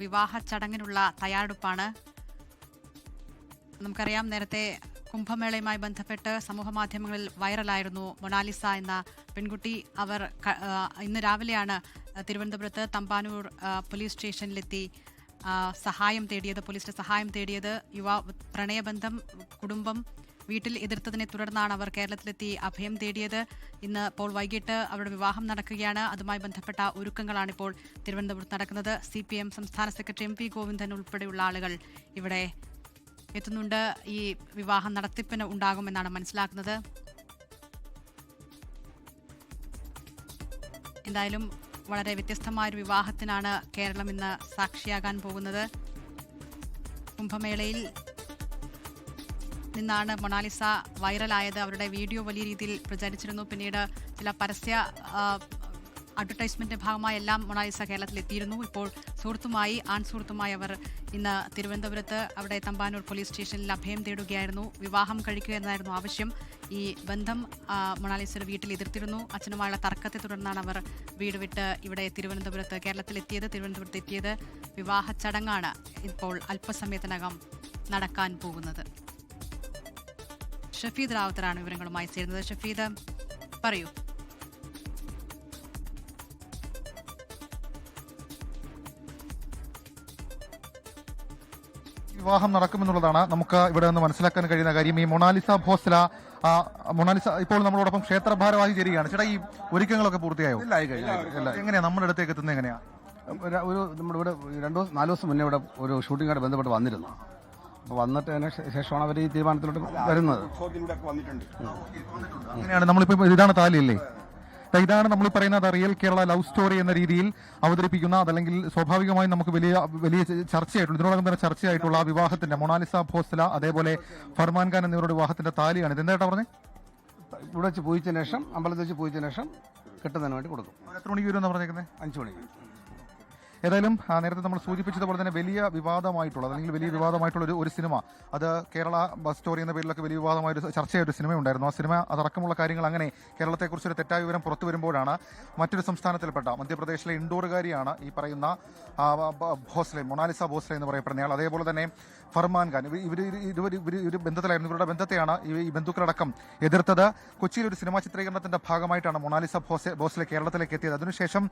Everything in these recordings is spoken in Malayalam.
വിവാഹ ചടങ്ങിനുള്ള തയ്യാറെടുപ്പാണ്. നമുക്കറിയാം, നേരത്തെ കുംഭമേളയുമായി ബന്ധപ്പെട്ട് സമൂഹമാധ്യമങ്ങളിൽ വൈറലായിരുന്നു മൊണാലിസ എന്ന പെൺകുട്ടി. അവർ ഇന്ന് രാവിലെയാണ് തിരുവനന്തപുരത്ത് തമ്പാനൂർ പോലീസ് സ്റ്റേഷനിലെത്തി പോലീസിന്റെ സഹായം തേടിയത്. പ്രണയബന്ധം കുടുംബം വീട്ടിൽ എതിർത്തതിനെ തുടർന്നാണ് അവർ കേരളത്തിലെത്തി അഭയം തേടിയത്. ഇപ്പോൾ വൈകിട്ട് അവരുടെ വിവാഹം നടക്കുകയാണ്. അതുമായി ബന്ധപ്പെട്ട ഒരുക്കങ്ങളാണ് ഇപ്പോൾ തിരുവനന്തപുരത്ത് നടക്കുന്നത്. CPM സംസ്ഥാന സെക്രട്ടറി MP ഗോവിന്ദൻ ഉൾപ്പെടെയുള്ള ആളുകൾ ഇവിടെ എത്തുന്നുണ്ട്. ഈ വിവാഹം നടത്തിപ്പിന് ഉണ്ടാകുമെന്നാണ് മനസ്സിലാക്കുന്നത്. എന്തായാലും വളരെ വ്യത്യസ്തമായൊരു വിവാഹത്തിനാണ് കേരളം ഇന്ന് സാക്ഷിയാകാൻ പോകുന്നത്. കുംഭമേളയിൽ നിന്നാണ് മൊണാലിസ വൈറലായത്. അവരുടെ വീഡിയോ വലിയ രീതിയിൽ പ്രചരിച്ചിരുന്നു. പിന്നീട് ചില പരസ്യ അഡ്വർടൈസ്മെന്റിന്റെ ഭാഗമായി എല്ലാം മൊണാലിസ കേരളത്തിലെത്തിയിരുന്നു. ഇപ്പോൾ ആൺ സുഹൃത്തുമായി അവർ ഇന്ന് തിരുവനന്തപുരത്ത് അവിടെ തമ്പാനൂർ പോലീസ് സ്റ്റേഷനിൽ അഭയം തേടുകയായിരുന്നു. വിവാഹം കഴിക്കുക എന്നതായിരുന്നു ആവശ്യം. ഈ ബന്ധം മൊണാലിസയുടെ വീട്ടിൽ എതിർത്തിരുന്നു. അച്ഛനുമായുള്ള തർക്കത്തെ തുടർന്നാണ് അവർ വീട് വിട്ട് ഇവിടെ തിരുവനന്തപുരത്ത് എത്തിയത്. വിവാഹ ചടങ്ങാണ് ഇപ്പോൾ അല്പസമയത്തിനകം നടക്കാൻ പോകുന്നത്. ഷഫീദ് റാവുത്തറാണ് വിവരങ്ങളുമായി ചേരുന്നത്. ഷഫീദ്, പറയൂ. വിവാഹം നടക്കുമെന്നുള്ളതാണ് നമുക്ക് ഇവിടെ നിന്ന് മനസ്സിലാക്കാൻ കഴിയുന്ന കാര്യം. ഈ മൊണാലിസ ഇപ്പോൾ നമ്മളോടൊപ്പം ക്ഷേത്ര ഭാരവാഹി ചേരുകയാണ്. ചേട്ടാ, ഈ ഒരുക്കങ്ങളൊക്കെ പൂർത്തിയായോ? എങ്ങനെയാ നമ്മുടെ അടുത്തേക്ക് എത്തുന്നത്? എങ്ങനെയാ? നമ്മുടെ ഇവിടെ 4 ദിവസം മുന്നേ ഇവിടെ ഒരു ഷൂട്ടിങ്ങായിട്ട് ബന്ധപ്പെട്ട് വന്നിരുന്നു. അപ്പോൾ വന്നിട്ട് ശേഷമാണ് അവർ ഈ തീരുമാനത്തിലോട്ട് വരുന്നത്. അങ്ങനെയാണ് നമ്മളിപ്പോൾ ഇതാണ് താലിയല്ലേ? ഇതാണ് നമ്മൾ പറയുന്നത് റിയൽ കേരള ലവ് സ്റ്റോറി എന്ന രീതിയിൽ അവതരിപ്പിക്കുന്ന, അതല്ലെങ്കിൽ സ്വാഭാവികമായും നമുക്ക് വലിയ ചർച്ചയായിട്ടുള്ള, ഇതിനോടകം തന്നെ ചർച്ചയായിട്ടുള്ള ആ വിവാഹത്തിന്റെ മൊണാലിസ ഭോസ്ല അതേപോലെ ഫർമാൻ ഖാൻ എന്നിവരുടെ വിവാഹത്തിന്റെ താലിയാണ്. ഇത് എന്തായിട്ടാ പറഞ്ഞത്? ഇവിടെ വെച്ച് പൂജിച്ചതിന് ശേഷം, അമ്പലത്തിൽ വെച്ച് പൂജിച്ചതിന് ശേഷം കെട്ടുന്നതിന് വേണ്ടി കൊടുക്കും. എത്ര മണിക്ക് വരുമെന്ന് പറഞ്ഞേക്കുന്നത്? 5 മണിക്ക്. ഏതായാലും നേരത്തെ നമ്മൾ സൂചിപ്പിച്ചതുപോലെ തന്നെ വലിയ വിവാദമായിട്ടുള്ള, അല്ലെങ്കിൽ വലിയ വിവാദമായിട്ടുള്ള ഒരു സിനിമ, അത് കേരള ബസ് സ്റ്റോറി എന്ന പേരിലൊക്കെ വലിയ വിവാദമായ ഒരു ചർച്ചയായ ഒരു സിനിമ ഉണ്ടായിരുന്നു. ആ സിനിമ അതടക്കമുള്ള കാര്യങ്ങൾ അങ്ങനെ കേരളത്തെക്കുറിച്ചൊരു തെറ്റായ വിവരം പുറത്തു വരുമ്പോഴാണ് മറ്റൊരു സംസ്ഥാനത്തിൽപ്പെട്ട മധ്യപ്രദേശിലെ ഇൻഡോറുകാരിയാണ് ഈ പറയുന്ന ഭോസ്ലെ, മൊണാലിസ ഭോസ്ലെ എന്ന് പറയപ്പെടുന്നയാൾ. അതേപോലെ തന്നെ ഫർമാൻ ഖാൻ, ഇവർ ബന്ധത്തിലായിരുന്നു. ഇവരുടെ ബന്ധത്തെയാണ് ഈ ബന്ധുക്കളടക്കം എതിർത്തത്. കൊച്ചിയിൽ ഒരു സിനിമാ ചിത്രീകരണത്തിന്റെ ഭാഗമായിട്ടാണ് മൊണാലിസ ഭോസ്ലെ കേരളത്തിലേക്ക് എത്തിയത്. അതിനുശേഷം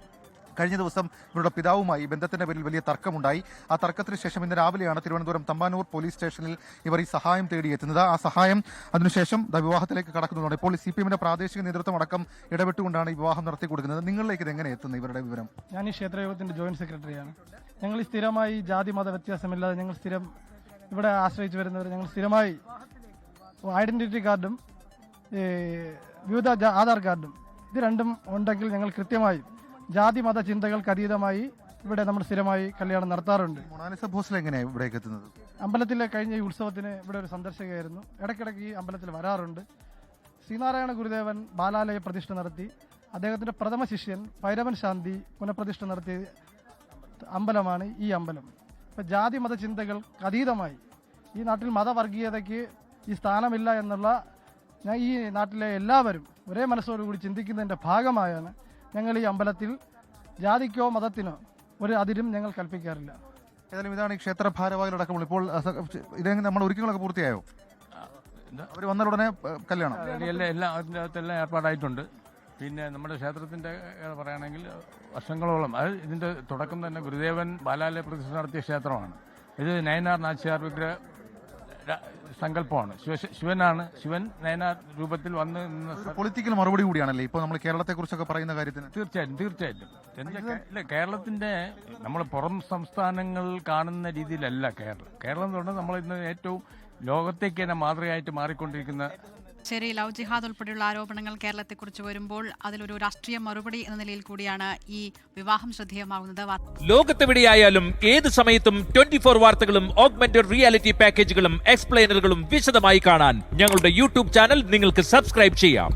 കഴിഞ്ഞ ദിവസം ഇവരുടെ പിതാവുമായി ബന്ധത്തിന്റെ പേരിൽ വലിയ തർക്കമുണ്ടായി. ആ തർക്കത്തിന് ശേഷം ഇന്ന് രാവിലെയാണ് തിരുവനന്തപുരം തമ്പാനൂർ പോലീസ് സ്റ്റേഷനിൽ ഇവർ ഈ സഹായം തേടിയെത്തുന്നത്. ആ സഹായം അതിനുശേഷം വിവാഹത്തിലേക്ക് കടക്കുന്നതാണ്. ഇപ്പോൾ CPMന്റെ പ്രാദേശിക നേതൃത്വം അടക്കം ഇടപെട്ടുകൊണ്ടാണ് ഈ വിവാഹം നടത്തി കൊടുക്കുന്നത്. നിങ്ങളിലേക്ക് ഇത് എങ്ങനെ എത്തുന്നത്, ഇവരുടെ വിവരം? ഞാൻ ഈ ക്ഷേത്രയോഗത്തിന്റെ ജോയിന്റ് സെക്രട്ടറിയാണ്. ഞങ്ങൾ സ്ഥിരമായി ജാതി മത വ്യത്യാസമില്ലാതെ ഞങ്ങൾ സ്ഥിരം ഇവിടെ ആശ്രയിച്ചു വരുന്നവർ, ഞങ്ങൾ സ്ഥിരമായി ഐഡന്റിറ്റി കാർഡും വിവിധ ആധാർ കാർഡും ഇത് രണ്ടും ഉണ്ടെങ്കിൽ ഞങ്ങൾ കൃത്യമായി ജാതി മത ചിന്തകൾക്ക് അതീതമായി ഇവിടെ നമ്മൾ സ്ഥിരമായി കല്യാണം നടത്താറുണ്ട്. മൊണാലിസ ഭോസ്ലെ എങ്ങനെയാണ് ഇവിടേക്ക് എത്തുന്നത്? അമ്പലത്തിലെ കഴിഞ്ഞ ഈ ഉത്സവത്തിന് ഇവിടെ ഒരു സന്ദർശകയായിരുന്നു. ഇടയ്ക്കിടയ്ക്ക് ഈ അമ്പലത്തിൽ വരാറുണ്ട്. ശ്രീനാരായണ ഗുരുദേവൻ ബാലാലയ പ്രതിഷ്ഠ നടത്തി അദ്ദേഹത്തിന്റെ പ്രഥമ ശിഷ്യൻ ഭൈരവൻ ശാന്തി പുനഃപ്രതിഷ്ഠ നടത്തിയ അമ്പലമാണ് ഈ അമ്പലം. ഇപ്പം ജാതി മത ചിന്തകൾക്ക് അതീതമായി ഈ നാട്ടിൽ മതവർഗീയതയ്ക്ക് ഈ സ്ഥാനമില്ല എന്നുള്ള ഈ നാട്ടിലെ എല്ലാവരും ഒരേ മനസ്സോടുകൂടി ചിന്തിക്കുന്നതിന്റെ ഭാഗമായാണ് ഞങ്ങൾ ഈ അമ്പലത്തിൽ ജാതിക്കോ മതത്തിനോ ഒരു അതിരും ഞങ്ങൾ കൽപ്പിക്കാറില്ല. ഏതായാലും ഇതാണ് ഈ ക്ഷേത്ര ഭാരവാഹികളടക്കമുള്ള. ഇപ്പോൾ ഇതെങ്ങനെ നമ്മുടെ ഒരുക്കങ്ങളൊക്കെ പൂർത്തിയായോ? അവർ വന്നയുടനെ കല്യാണം എല്ലാം ഏർപ്പാടായിട്ടുണ്ട്. പിന്നെ നമ്മുടെ ക്ഷേത്രത്തിന്റെ പറയുകയാണെങ്കിൽ വർഷങ്ങളോളം, അത് ഇതിന്റെ തുടക്കം തന്നെ ഗുരുദേവൻ ബാലാലയ പ്രതിഷ്ഠ നടത്തിയ ക്ഷേത്രമാണ്. ഇത് നയനാർ നാച്ചിയാർ വിഗ്രഹ സങ്കല്പമാണ്. ശിവൻ നയനാർ രൂപത്തിൽ വന്ന് പൊളിറ്റിക്കൽ മറുപടി കൂടിയാണല്ലേ ഇപ്പോൾ നമ്മൾ കേരളത്തെ കുറിച്ചൊക്കെ പറയുന്ന കാര്യത്തിന്? തീർച്ചയായിട്ടും കേരളത്തിന്റെ നമ്മൾ പുറം സംസ്ഥാനങ്ങൾ കാണുന്ന രീതിയിലല്ല കേരളം എന്ന് പറഞ്ഞാൽ നമ്മൾ ഇന്ന് ഏറ്റവും ലോകത്തേക്ക് തന്നെ മാതൃകയായിട്ട് മാറിക്കൊണ്ടിരിക്കുന്ന. ശരി, ലവ് ജിഹാദ് ഉൾപ്പെടെയുള്ള ആരോപണങ്ങൾ കേരളത്തെക്കുറിച്ച് വരുമ്പോൾ അതിലൊരു രാഷ്ട്രീയ മറുപടി എന്ന നിലയിൽ കൂടിയാണ് ഈ വിവാഹം ശ്രദ്ധേയമാകുന്നത്. ലോകത്തെവിടെയായാലും ഏത് സമയത്തും 24 വാർത്തകളും ഓഗ്മെന്റഡ് റിയാലിറ്റി പാക്കേജുകളും എക്സ്പ്ലെയിനറുകളും വിശദമായി കാണാൻ ഞങ്ങളുടെ YouTube ചാനൽ നിങ്ങൾക്ക് സബ്സ്ക്രൈബ് ചെയ്യാം.